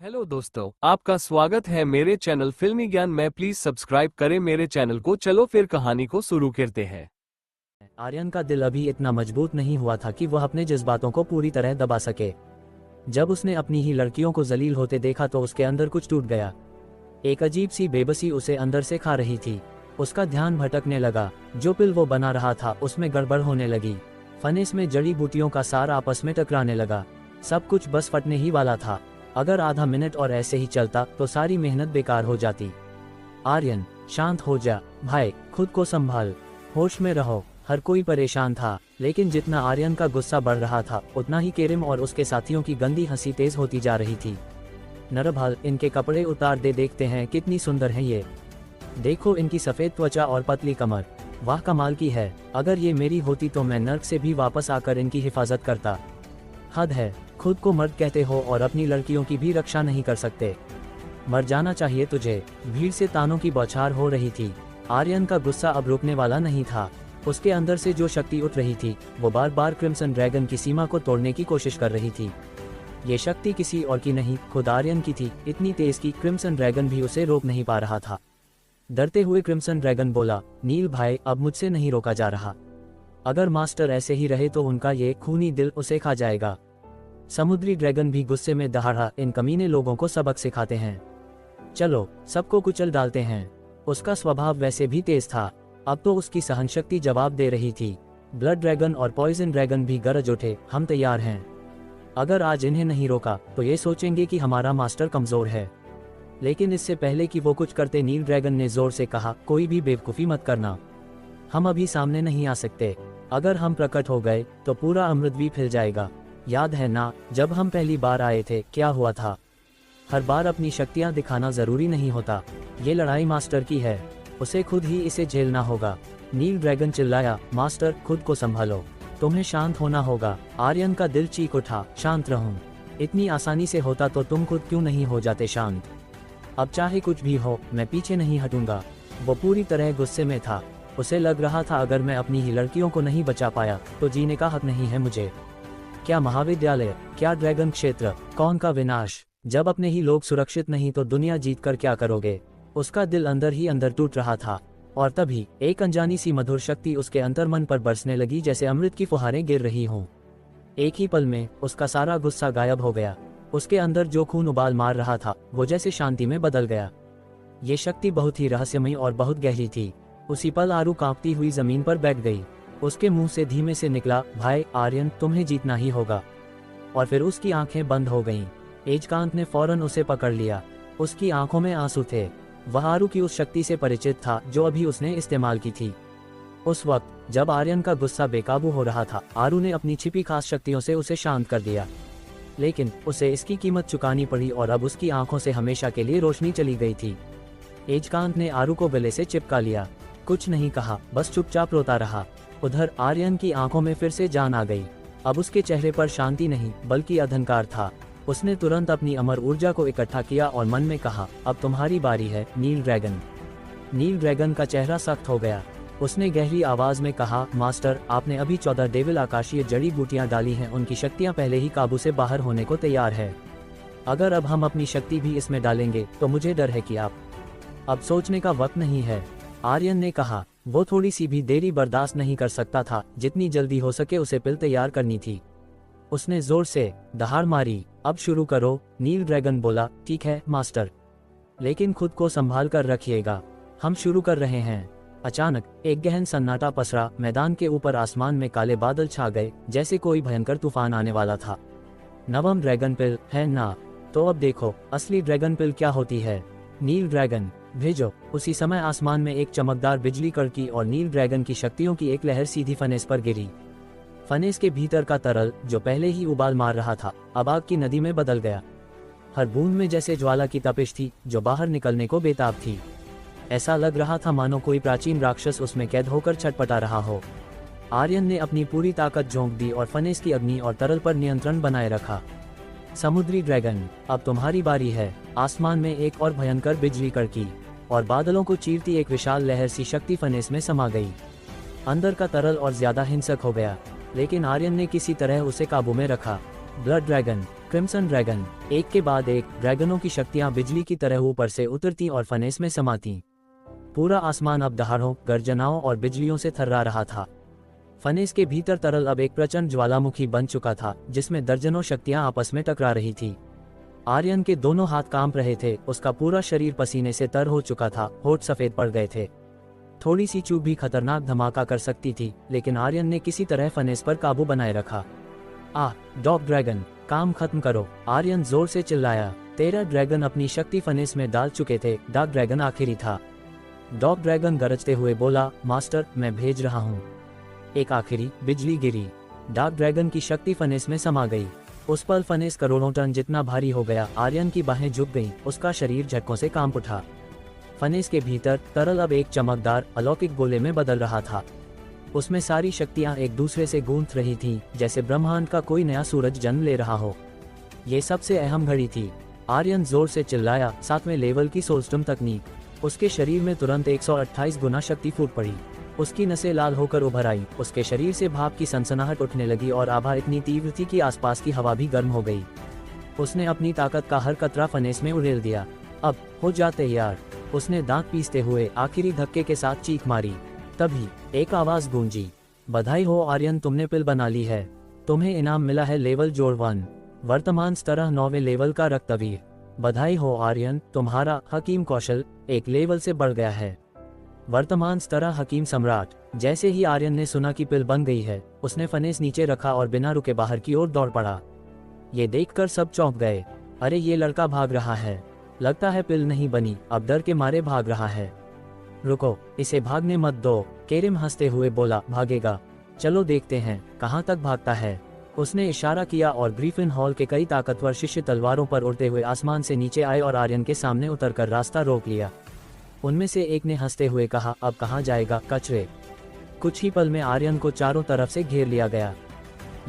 Hello दोस्तों, आपका स्वागत है मेरे चैनल फिल्मी ज्ञान में। प्लीज सब्सक्राइब करें मेरे चैनल को। चलो फिर कहानी को शुरू करते हैं। आर्यन का दिल अभी इतना मजबूत नहीं हुआ था कि वह अपने जज्बातों को पूरी तरह दबा सके। जब उसने अपनी ही लड़कियों को जलील होते देखा तो उसके अंदर कुछ टूट गया। एक अजीब सी बेबसी उसे अंदर से खा रही थी। उसका ध्यान भटकने लगा। जो पिल वो बना रहा था उसमें गड़बड़ होने लगी। फनेस में जड़ी बूटियों का सार आपस में टकराने लगा। सब कुछ बस फटने ही वाला था। अगर आधा मिनट और ऐसे ही चलता तो सारी मेहनत बेकार हो जाती। आर्यन, शांत हो जा भाई, खुद को संभाल, होश में रहो। हर कोई परेशान था, लेकिन जितना आर्यन का गुस्सा बढ़ रहा था उतना ही केरिम और उसके साथियों की गंदी हंसी तेज होती जा रही थी। नरभाल, इनके कपड़े उतार दे, देखते हैं कितनी सुंदर है ये। देखो इनकी सफ़ेद त्वचा और पतली कमर, वाह कमाल की है। अगर ये मेरी होती तो मैं नर्क से भी वापस आकर इनकी हिफाजत करता। हद है, खुद को मर्द कहते हो और अपनी लड़कियों की भी रक्षा नहीं कर सकते। मर जाना चाहिए तुझे। भीड़ से तानों की बौछार हो रही थी। आर्यन का गुस्सा अब रुकने वाला नहीं था। उसके अंदर से जो शक्ति उठ रही थी वो बार बार क्रिम्सन ड्रैगन की सीमा को तोड़ने की कोशिश कर रही थी। ये शक्ति किसी और की नहीं, खुद आर्यन की थी। इतनी तेज कि क्रिम्सन ड्रैगन भी उसे रोक नहीं पा रहा था। डरते हुए क्रिम्सन ड्रैगन बोला, नील भाई, अब मुझसे नहीं रोका जा रहा। अगर मास्टर ऐसे ही रहे तो उनका ये खूनी दिल उसे खा जाएगा। समुद्री ड्रैगन भी गुस्से में दहाड़ा, इन कमीने लोगों को सबक सिखाते हैं। चलो सबको कुचल डालते हैं। उसका स्वभाव वैसे भी तेज था, अब तो उसकी सहनशक्ति जवाब दे रही थी। ब्लड ड्रैगन और पॉइजन ड्रैगन भी गरज उठे, हम तैयार हैं। अगर आज इन्हें नहीं रोका तो ये सोचेंगे कि हमारा मास्टर कमजोर है। लेकिन इससे पहले कि वो कुछ करते, नील ड्रैगन ने जोर से कहा, कोई भी बेवकूफ़ी मत करना। हम अभी सामने नहीं आ सकते। अगर हम प्रकट हो गए तो पूरा अमृतद्वीप हिल जाएगा। याद है ना, जब हम पहली बार आए थे क्या हुआ था। हर बार अपनी शक्तियां दिखाना जरूरी नहीं होता। ये लड़ाई मास्टर की है, उसे खुद ही इसे झेलना होगा। नील ड्रैगन चिल्लाया, मास्टर खुद को संभालो, तुम्हें शांत होना होगा। आर्यन का दिल चीख उठा, शांत रहूं? इतनी आसानी से होता तो तुम खुद क्यों नहीं हो जाते शांत? अब चाहे कुछ भी हो, मैं पीछे नहीं हटूंगा। वो पूरी तरह गुस्से में था। उसे लग रहा था अगर मैं अपनी ही लड़कियों को नहीं बचा पाया तो जीने का हक नहीं है मुझे। क्या महाविद्यालय, क्या ड्रैगन क्षेत्र, कौन का विनाश। जब अपने ही लोग सुरक्षित नहीं तो दुनिया जीत कर क्या करोगे। उसका दिल अंदर ही अंदर टूट रहा था। और तभी एक अनजानी सी मधुर शक्ति उसके अंतर्मन पर बरसने लगी, जैसे अमृत की फुहारें गिर रही हों। एक ही पल में उसका सारा गुस्सा गायब हो गया। उसके अंदर जो खून उबाल मार रहा था वो जैसे शांति में बदल गया। ये शक्ति बहुत ही रहस्यमयी और बहुत गहरी थी। उसी पल आरू कांपती हुई जमीन पर बैठ गई। उसके मुंह से धीमे से निकला, भाई आर्यन, तुम्हें जीतना ही होगा। और फिर उसकी आंखें बंद हो गईं। एजकांत ने फौरन उसे पकड़ लिया। उसकी आंखों में आंसू थे। वह आरू की उस शक्ति से परिचित था जो अभी उसने इस्तेमाल की थी। उस वक्त जब आर्यन का गुस्सा बेकाबू हो रहा था, आरू ने अपनी छिपी खास शक्तियों से उसे शांत कर दिया। लेकिन उसे इसकी कीमत चुकानी पड़ी और अब उसकी आंखों से हमेशा के लिए रोशनी चली गई थी। एजकांत ने आरू को गले से चिपका लिया। कुछ नहीं कहा, बस चुपचाप रोता रहा। उधर आर्यन की आंखों में फिर से जान आ गई। अब उसके चेहरे पर शांति नहीं बल्कि अहंकार था। उसने तुरंत अपनी अमर ऊर्जा को इकट्ठा किया और मन में कहा, अब तुम्हारी बारी है नील ड्रैगन। नील ड्रैगन का चेहरा सख्त हो गया। उसने गहरी आवाज में कहा, मास्टर, आपने अभी 14 डेविल आकाशीय जड़ी बूटियां डाली हैं, उनकी शक्तियां पहले ही काबू से बाहर होने को तैयार है। अगर अब हम अपनी शक्ति भी इसमें डालेंगे तो मुझे डर है कि आप अब सोचने का वक्त नहीं है। आर्यन ने कहा। वो थोड़ी सी भी देरी बर्दाश्त नहीं कर सकता था। जितनी जल्दी हो सके उसे पिल तैयार करनी थी। उसने जोर से दहाड़ मारी, अब शुरू करो। नील ड्रैगन बोला, ठीक है मास्टर, लेकिन खुद को संभाल कर रखिएगा। हम शुरू कर रहे हैं। अचानक एक गहन सन्नाटा पसरा। मैदान के ऊपर आसमान में काले बादल छा गए, जैसे कोई भयंकर तूफान आने वाला था। नवम ड्रैगन पिल है ना? तो अब देखो असली ड्रैगन पिल क्या होती है। नील ड्रैगन भेजो। उसी समय आसमान में एक चमकदार बिजली कड़की और नील ड्रैगन की शक्तियों की एक लहर सीधी फनेस पर गिरी। फनेस के भीतर का तरल जो पहले ही उबाल मार रहा था अब आग की नदी में बदल गया। हर बूंद में जैसे ज्वाला की तपिश थी जो बाहर निकलने को बेताब थी। ऐसा लग रहा था मानो कोई प्राचीन राक्षस उसमें कैद होकर छटपटा रहा हो। आर्यन ने अपनी पूरी ताकत झोंक दी और फनेस की अग्नि और तरल पर नियंत्रण बनाए रखा। समुद्री ड्रैगन, अब तुम्हारी बारी है। आसमान में एक और भयंकर बिजली कड़की और बादलों को चीरती एक विशाल लहर सी शक्ति फनेस में समा गई। अंदर का तरल और ज्यादा हिंसक हो गया, लेकिन आर्यन ने किसी तरह उसे काबू में रखा। Blood dragon, crimson dragon. एक के बाद एक ड्रैगनों की शक्तियां बिजली की तरह ऊपर से उतरती और फनेस में समाती। पूरा आसमान अब दहाड़ों, गर्जनाओं और बिजलियों से थर्रा रहा था। फनेस के भीतर तरल अब एक प्रचंड ज्वालामुखी बन चुका था, जिसमें दर्जनों शक्तियां आपस में टकरा रही थी। आर्यन के दोनों हाथ कांप रहे थे, उसका पूरा शरीर पसीने से तर हो चुका था, होठ सफेद पड़ गए थे। थोड़ी सी चूक भी खतरनाक धमाका कर सकती थी, लेकिन आर्यन ने किसी तरह फनेस पर काबू बनाए रखा। डॉग ड्रैगन, काम खत्म करो, आर्यन जोर से चिल्लाया। 13 ड्रैगन अपनी शक्ति फनेस में डाल चुके थे, डार्क ड्रैगन आखिरी था। डॉग ड्रैगन गरजते हुए बोला, मास्टर, मैं भेज रहा हूँ। एक आखिरी बिजली गिरी, डार्क ड्रैगन की शक्ति फनेस में समा गई। उस पल फनेस करोड़ों टन जितना भारी हो गया। आर्यन की बाहें झुक गईं, उसका शरीर झटकों से कांप उठा। फनेस के भीतर तरल अब एक चमकदार अलौकिक गोले में बदल रहा था। उसमें सारी शक्तियां एक दूसरे से गूंथ रही थीं, जैसे ब्रह्मांड का कोई नया सूरज जन्म ले रहा हो। ये सबसे अहम घड़ी थी। आर्यन जोर से चिल्लाया, 7वें लेवल की सोलस्टम तकनीक। उसके शरीर में तुरंत 128 गुना शक्ति फूट पड़ी। उसकी नसें लाल होकर उभर आई, उसके शरीर से भाप की सनसनाहट उठने लगी और आभा इतनी तीव्र थी कि आसपास की हवा भी गर्म हो गई। उसने अपनी ताकत का हर कतरा फनेस में उड़ेल दिया। अब हो जाते यार, उसने दांत पीसते हुए आखिरी धक्के के साथ चीख मारी। तभी एक आवाज गूंजी, बधाई हो आर्यन, तुमने पिल बना ली है। तुम्हें इनाम मिला है लेवल जोड़ 1, वर्तमान स्तर 9वें लेवल का रक्तवीर। बधाई हो आर्यन, तुम्हारा हकीम कौशल 1 लेवल से बढ़ गया है। वर्तमान स्तर हकीम सम्राट। जैसे ही आर्यन ने सुना कि पिल बन गई है, उसने फनेस नीचे रखा और बिना रुके बाहर की ओर दौड़ पड़ा। ये देखकर सब चौंक गए। अरे ये लड़का भाग रहा है, लगता है पिल नहीं बनी, अब डर के मारे भाग रहा है। रुको, इसे भागने मत दो, केरिम हंसते हुए बोला। भागेगा? चलो देखते हैं कहाँ तक भागता है। उसने इशारा किया और ग्रीफिन हॉल के कई ताकतवर शिष्य तलवारों पर उड़ते हुए आसमान से नीचे आए और आर्यन के सामने उतरकर रास्ता रोक लिया। उनमें से एक ने हंसते हुए कहा, अब कहाँ जाएगा कचरे। कुछ ही पल में आर्यन को चारों तरफ से घेर लिया गया।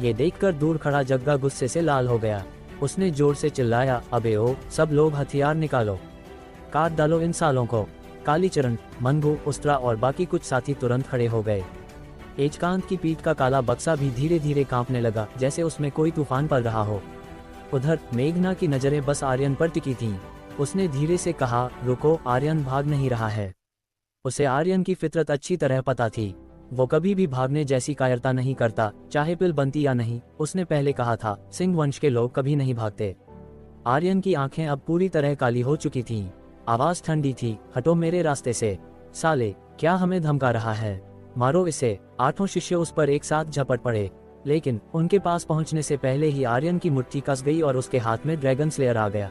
ये देखकर दूर खड़ा जग्गा गुस्से से लाल हो गया। उसने जोर से चिल्लाया, अबे ओ, सब लोग हथियार निकालो, काट डालो इन सालों को। कालीचरण, मनगू, उस्त्रा और बाकी कुछ साथी तुरंत खड़े हो गए। एजकांत की पीठ का काला बक्सा भी धीरे धीरे कांपने लगा, जैसे उसमें कोई तूफान पड़ रहा हो। उधर मेघना की नजरें बस आर्यन पर टिकी थीं। उसने धीरे से कहा, रुको, आर्यन भाग नहीं रहा है। उसे आर्यन की फितरत अच्छी तरह पता थी। वो कभी भी भागने जैसी कायरता नहीं करता, चाहे पिल बनती या नहीं। उसने पहले कहा था, सिंह वंश के लोग कभी नहीं भागते। आर्यन की आंखें अब पूरी तरह काली हो चुकी थीं। आवाज ठंडी थी, हटो मेरे रास्ते से। साले, क्या हमें धमका रहा है? मारो इसे। 8 शिष्य उस पर एक साथ झपट पड़े, लेकिन उनके पास पहुंचने से पहले ही आर्यन की मुट्ठी कस गई और उसके हाथ में ड्रैगन स्लेयर आ गया।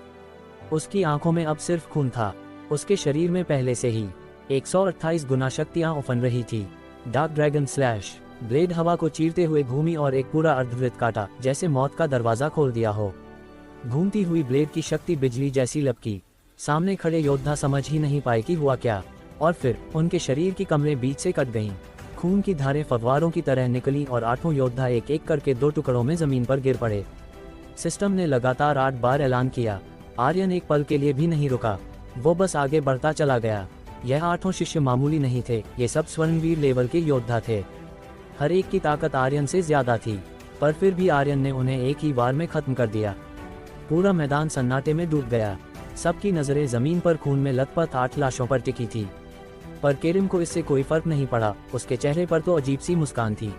उसकी आंखों में अब सिर्फ खून था। उसके शरीर में पहले से ही 128 गुना शक्तियां उफन रही थी। Dark dragon slash. ब्लेड हवा को चीरते हुए घूमी और एक पूरा अर्धवृत्त काटा, जैसे मौत का दरवाजा खोल दिया हो। घूमती हुई ब्लेड की शक्ति बिजली जैसी लपकी। सामने खड़े योद्धा समझ ही नहीं पाए कि हुआ क्या, और फिर उनके शरीर की कमरें बीच से कट गईं। खून की धारें फव्वारों की तरह निकली और 8 योद्धा एक एक करके 2 टुकड़ों में जमीन पर गिर पड़े। सिस्टम ने लगातार 8 बार ऐलान किया। आर्यन एक पल के लिए भी नहीं रुका, वो बस आगे बढ़ता चला गया। यह 8 शिष्य मामूली नहीं थे, ये सब स्वर्णवीर लेवल के योद्धा थे। हर एक की ताकत आर्यन से ज्यादा थी, पर फिर भी आर्यन ने उन्हें एक ही बार में खत्म कर दिया। पूरा मैदान सन्नाटे में डूब गया। सबकी नजरें जमीन पर खून में लथपथ 8 लाशों पर टिकी थी। पर केरिम को इससे कोई फर्क नहीं पड़ा, उसके चेहरे पर तो अजीब सी मुस्कान थी।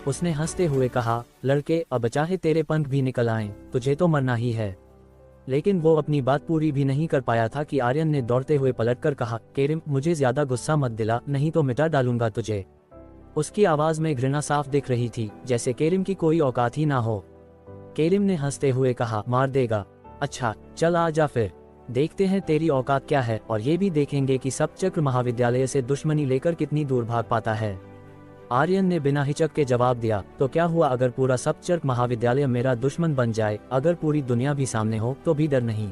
उसने हंसते हुए कहा, लड़के, अब चाहे तेरे पंख भी निकल आएं, तुझे तो मरना ही है। लेकिन वो अपनी बात पूरी भी नहीं कर पाया था कि आर्यन ने दौड़ते हुए पलटकर कहा, केरिम, मुझे ज्यादा गुस्सा मत दिला, नहीं तो मिटा डालूंगा तुझे। उसकी आवाज में घृणा साफ दिख रही थी, जैसे केरिम की कोई औकात ही ना हो। केरिम ने हंसते हुए कहा, मार देगा? अच्छा, चल आ जा फिर, देखते हैं तेरी औकात क्या है, और ये भी देखेंगे कि सप्तचक्र महाविद्यालय से दुश्मनी लेकर कितनी दूर भाग पाता है। आर्यन ने बिना हिचक के जवाब दिया, तो क्या हुआ अगर पूरा सप्तचक्र महाविद्यालय मेरा दुश्मन बन जाए? अगर पूरी दुनिया भी सामने हो तो भी डर नहीं।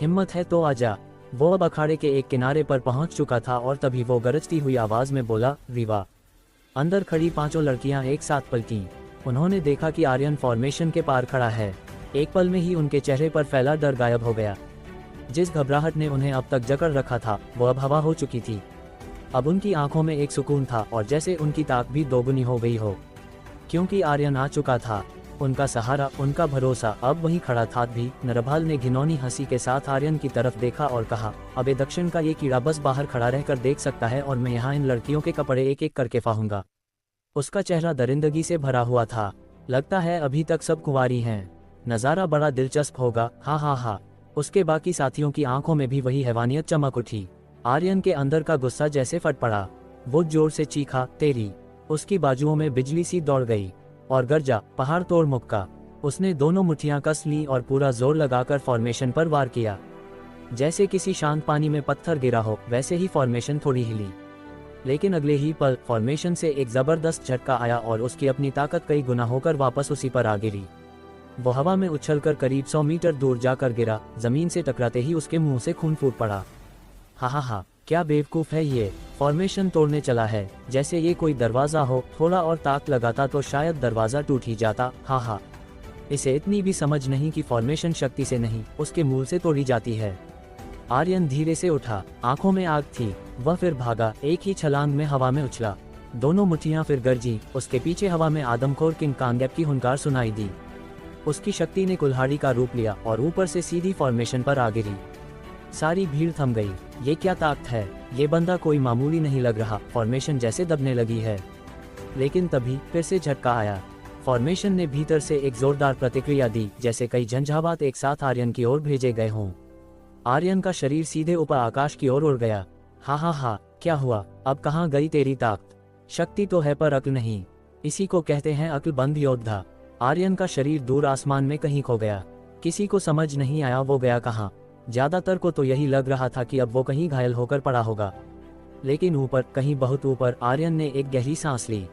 हिम्मत है तो आजा। वो अब अखाड़े के एक किनारे पर पहुंच चुका था और तभी वो गरजती हुई आवाज में बोला, रीवा। अंदर खड़ी 5 लड़कियां एक साथ पलटीं। उन्होंने देखा कि आर्यन फॉर्मेशन के पार खड़ा है। एक पल में ही उनके चेहरे पर फैला डर गायब हो गया। जिस घबराहट ने उन्हें अब तक जकड़ रखा था, वो अब हवा हो चुकी थी। अब उनकी आंखों में एक सुकून था, और जैसे उनकी ताक भी दोगुनी हो गई हो, क्योंकि आर्यन आ चुका था। उनका सहारा, उनका भरोसा अब वहीं खड़ा था भी। नरभाल ने घिनौनी हंसी के साथ आर्यन की तरफ देखा और कहा, अबे दक्षिण का ये कीड़ा बस बाहर खड़ा रहकर देख सकता है और मैं यहाँ इन लड़कियों के कपड़े एक एक करके फाहूंगा। उसका चेहरा दरिंदगी से भरा हुआ था। लगता है अभी तक सब कुंवारी हैं। नज़ारा बड़ा दिलचस्प होगा, हा हा हा। उसके बाकी साथियों की आंखों में भी वही हैवानियत चमक उठी। आर्यन के अंदर का गुस्सा जैसे फट पड़ा। वो जोर से चीखा, तेरी। उसकी बाजुओं में बिजली सी दौड़ गई और गरजा, पहाड़ तोड़ मुक्का। उसने दोनों मुट्ठियां कस लीं और पूरा जोर लगाकर फॉर्मेशन पर वार किया। जैसे किसी शांत पानी में पत्थर गिरा हो वैसे ही फॉर्मेशन थोड़ी हिली, लेकिन अगले ही पल फॉर्मेशन से एक जबरदस्त झटका आया और उसकी अपनी ताकत कई गुना होकर वापस उसी पर आ गिरी। वो हवा में उछलकर करीब 100 मीटर दूर जाकर गिरा। जमीन से टकराते ही उसके मुंह से खून फूट पड़ा। हा हा हा, क्या बेवकूफ है ये, फॉर्मेशन तोड़ने चला है, जैसे ये कोई दरवाजा हो। थोड़ा और ताक लगाता तो शायद दरवाजा टूट ही जाता। हा हा, इसे इतनी भी समझ नहीं कि फॉर्मेशन शक्ति से नहीं, उसके मूल से तोड़ी जाती है। आर्यन धीरे से उठा, आंखों में आग थी। वह फिर भागा, एक ही छलांग में हवा में उछला। दोनों मुट्ठियां फिर गरजी। उसके पीछे हवा में आदमखोर किंग कांगेप की हुंकार सुनाई दी। उसकी शक्ति ने कुल्हाड़ी का रूप लिया और ऊपर से सीधी फॉर्मेशन पर आ गिरी। सारी भीड़ थम गई। ये क्या ताकत है, ये बंदा कोई मामूली नहीं लग रहा। फॉर्मेशन जैसे दबने लगी है। लेकिन तभी फिर से झटका आया। फॉर्मेशन ने भीतर से एक जोरदार प्रतिक्रिया दी, जैसे कई झंझावात एक साथ आर्यन की ओर भेजे गए हों। आर्यन का शरीर सीधे ऊपर आकाश की ओर उड़ गया। हा हा हा, क्या हुआ, अब कहाँ गई तेरी ताकत? शक्ति तो है पर अक्ल नहीं, इसी को कहते हैं अक्लबंद योद्धा। आर्यन का शरीर दूर आसमान में कहीं खो गया। किसी को समझ नहीं आया वो गया कहाँ। ज्यादातर को तो यही लग रहा था कि अब वो कहीं घायल होकर पड़ा होगा। लेकिन ऊपर, कहीं बहुत ऊपर, आर्यन ने एक गहरी सांस ली।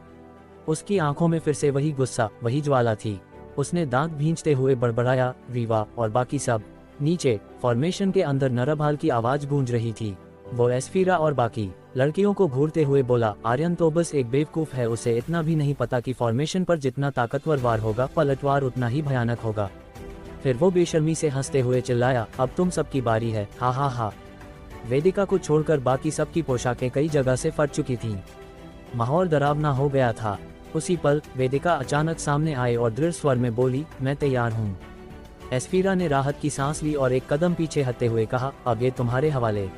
उसकी आंखों में फिर से वही गुस्सा, वही ज्वाला थी। उसने दांत भींचते हुए बड़बड़ाया, रीवा और बाकी सब। नीचे फॉर्मेशन के अंदर नरभाल की आवाज गूंज रही थी। वो एस्फीरा और बाकी लड़कियों को घूरते हुए बोला, आर्यन तो बस एक बेवकूफ है। उसे इतना भी नहीं पता कि फॉर्मेशन पर जितना ताकतवर वार होगा, पलटवार उतना ही भयानक होगा। फिर वो बेशर्मी से हंसते हुए चिल्लाया, अब तुम सबकी बारी है, हा हा हा। वेदिका को छोड़कर बाकी सबकी पोशाकें कई जगह से फट चुकी थीं। माहौल डरावना हो गया था। उसी पल वेदिका अचानक सामने आए और दृढ़ स्वर में बोली, मैं तैयार हूँ। एस्फीरा ने राहत की सांस ली और एक कदम पीछे हटते हुए कहा, अब ये तुम्हारे हवाले।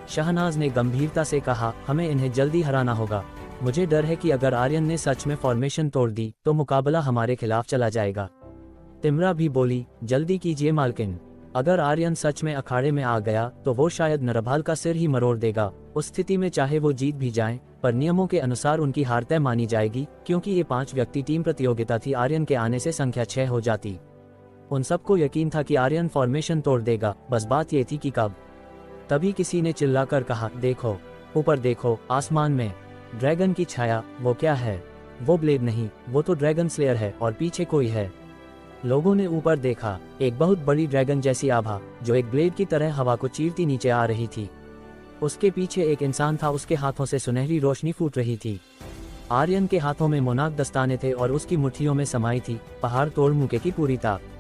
शहनाज ने गंभीरता से कहा, हमें इन्हें जल्दी हराना होगा। मुझे डर है कि अगर आर्यन ने सच में फॉर्मेशन तोड़ दी तो मुकाबला हमारे खिलाफ चला जाएगा। तिमरा भी बोली, जल्दी कीजिए मालकिन। अगर आर्यन सच में अखाड़े में आ गया तो वो शायद नरभाल का सिर ही मरोड़ देगा। उस स्थिति में चाहे वो जीत भी जाएं, पर नियमों के अनुसार उनकी हार तय मानी जाएगी, क्योंकि ये 5 व्यक्ति टीम प्रतियोगिता थी। आर्यन के आने से संख्या 6 हो जाती। उन सबको यकीन था कि आर्यन फॉर्मेशन तोड़ देगा, बस बात ये थी कि कब। तभी किसी ने चिल्लाकर कहा, देखो ऊपर देखो, आसमान में ड्रैगन की छाया। वो क्या है? वो ब्लेड नहीं, वो तो ड्रैगन स्लेयर है और पीछे कोई है। लोगों ने ऊपर देखा, एक बहुत बड़ी ड्रैगन जैसी आभा जो एक ब्लेड की तरह हवा को चीरती नीचे आ रही थी। उसके पीछे एक इंसान था, उसके हाथों से सुनहरी रोशनी फूट रही थी। आर्यन के हाथों में मोनाक दस्ताने थे और उसकी मुट्ठियों में समाई थी पहाड़ तोड़ मुके की पूरी ताकत।